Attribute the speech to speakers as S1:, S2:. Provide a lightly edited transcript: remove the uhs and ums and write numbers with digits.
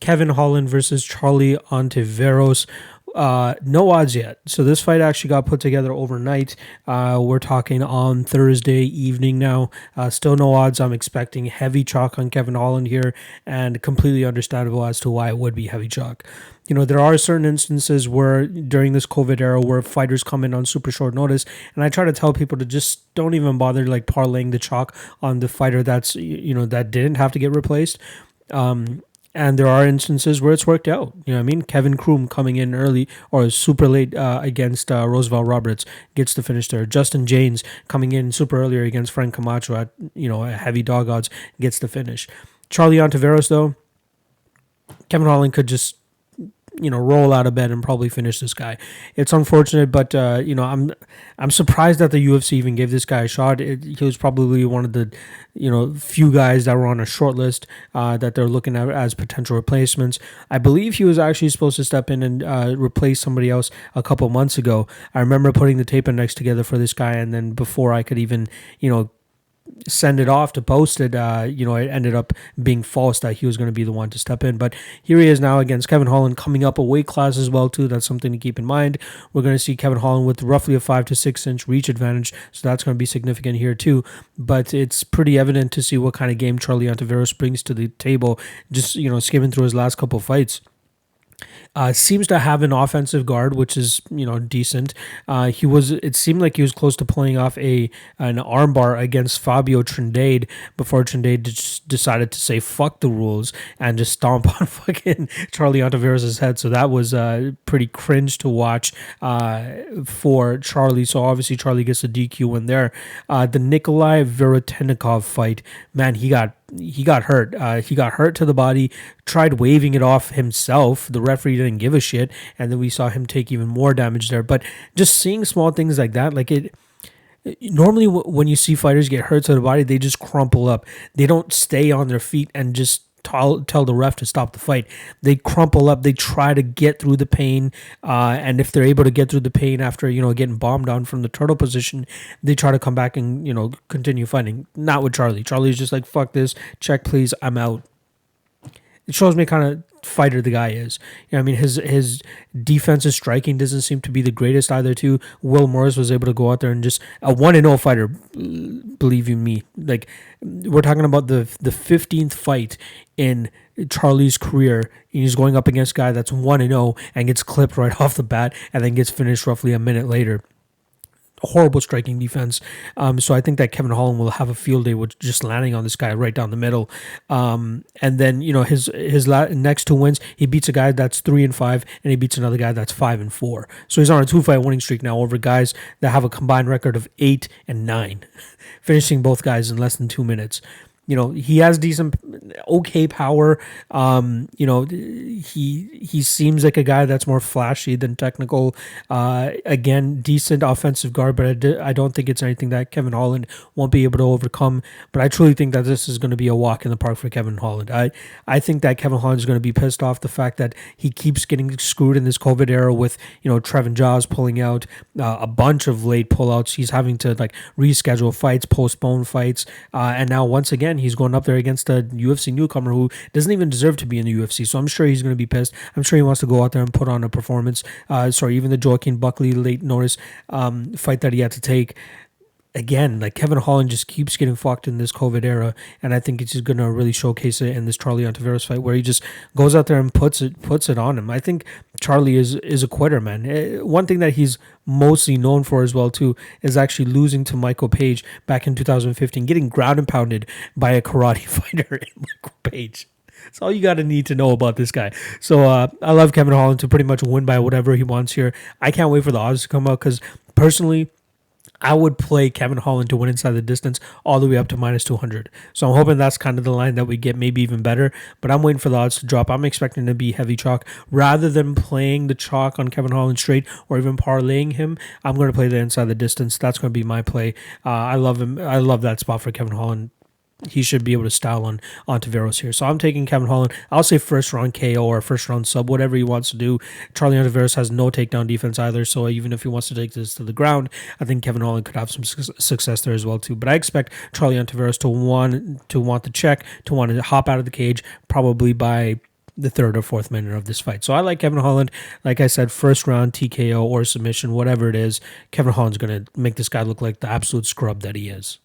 S1: Kevin Holland versus Charlie Ontiveros. No odds yet. So this fight actually got put together overnight. We're talking on Thursday evening now. Still no odds. I'm expecting heavy chalk on Kevin Holland here, and completely understandable as to why it would be heavy chalk. You know, there are certain instances where during this COVID era where fighters come in on super short notice, and I try to tell people to just don't even bother like parlaying the chalk on the fighter that's, that didn't have to get replaced. And there are instances where it's worked out. You know what I mean? Kevin Kroom coming in early or super late against Roosevelt Roberts gets the finish there. Justin James coming in super earlier against Frank Camacho at, a heavy dog odds gets the finish. Charlie Ontiveros, though, Kevin Holland could just roll out of bed and probably finish this guy. It's unfortunate, but I'm surprised that the UFC even gave this guy a shot. He was probably one of the few guys that were on a short list that they're looking at as potential replacements. I believe he was actually supposed to step in and replace somebody else a couple months ago. I remember putting the tape index together for this guy, and then before I could even send it off to post it, it ended up being false that he was going to be the one to step in. But here he is now against Kevin Holland, coming up a weight class as well too. That's something to keep in mind. We're going to see Kevin Holland with roughly a 5 to 6 inch reach advantage, so that's going to be significant here too. But it's pretty evident to see what kind of game Charlie Ontiveros brings to the table, just skimming through his last couple of fights. Seems to have an offensive guard, which is decent. It seemed like he was close to pulling off an armbar against Fabio Trindade before Trindade just decided to say fuck the rules and just stomp on fucking Charlie Ontiveros' head. So that was pretty cringe to watch for Charlie. So obviously Charlie gets a DQ win there. The Nikolai Verotenikov fight, man, he got hurt. He got hurt to the body, tried waving it off himself. The referee didn't give a shit, and then we saw him take even more damage there. But just seeing small things like that, normally when you see fighters get hurt to the body, they just crumple up. They don't stay on their feet and just tell the ref to stop the fight. They crumple up. They try to get through the pain, and if they're able to get through the pain after getting bombed on from the turtle position, they try to come back and continue fighting. Not with Charlie. Charlie's just like, fuck this, check please, I'm out. It shows me kind of fighter the guy is. His defensive striking doesn't seem to be the greatest either too. Will Morris was able to go out there and just a 1-0 fighter, believe you me. Like, we're talking about the 15th fight in Charlie's career. He's going up against a guy that's 1-0 and gets clipped right off the bat and then gets finished roughly a minute later. Horrible striking defense. So I think that Kevin Holland will have a field day with just landing on this guy right down the middle. And then his next two wins, he beats a guy that's 3-5, and he beats another guy that's 5-4. So he's on a 2-fight winning streak now over guys that have a combined record of 8-9, finishing both guys in less than 2 minutes. He has decent, okay power. He seems like a guy that's more flashy than technical. Again, decent offensive guard, but I don't think it's anything that Kevin Holland won't be able to overcome. But I truly think that this is going to be a walk in the park for Kevin Holland. I think that Kevin Holland is going to be pissed off the fact that he keeps getting screwed in this COVID era with, Trevin Jaws pulling out, a bunch of late pullouts. He's having to reschedule fights, postpone fights, and now once again, he's going up there against a UFC newcomer who doesn't even deserve to be in the UFC. So I'm sure he's going to be pissed. I'm sure he wants to go out there and put on a performance. Even the Joaquin Buckley late notice fight that he had to take. Again, Kevin Holland just keeps getting fucked in this COVID era, and I think it's just going to really showcase it in this Charlie Ontiveros fight where he just goes out there and puts it on him. I think Charlie is a quitter, man. One thing that he's mostly known for as well too is actually losing to Michael Page back in 2015, getting ground and pounded by a karate fighter in Michael Page. That's all you got to need to know about this guy. So I love Kevin Holland to pretty much win by whatever he wants here. I can't wait for the odds to come out because personally, I would play Kevin Holland to win inside the distance all the way up to -200. So I'm hoping that's kind of the line that we get, maybe even better. But I'm waiting for the odds to drop. I'm expecting to be heavy chalk. Rather than playing the chalk on Kevin Holland straight or even parlaying him, I'm going to play the inside the distance. That's going to be my play. I love him. I love that spot for Kevin Holland. He should be able to style on Ontiveros here. So I'm taking Kevin Holland. I'll say first round KO or first round sub, whatever he wants to do. Charlie Ontiveros has no takedown defense either, so even if he wants to take this to the ground, I think Kevin Holland could have some success there as well too. But I expect Charlie Ontiveros to want the check, to want to hop out of the cage probably by the third or fourth minute of this fight. So I like Kevin Holland. Like I said, first round TKO or submission, whatever it is, Kevin Holland's going to make this guy look like the absolute scrub that he is.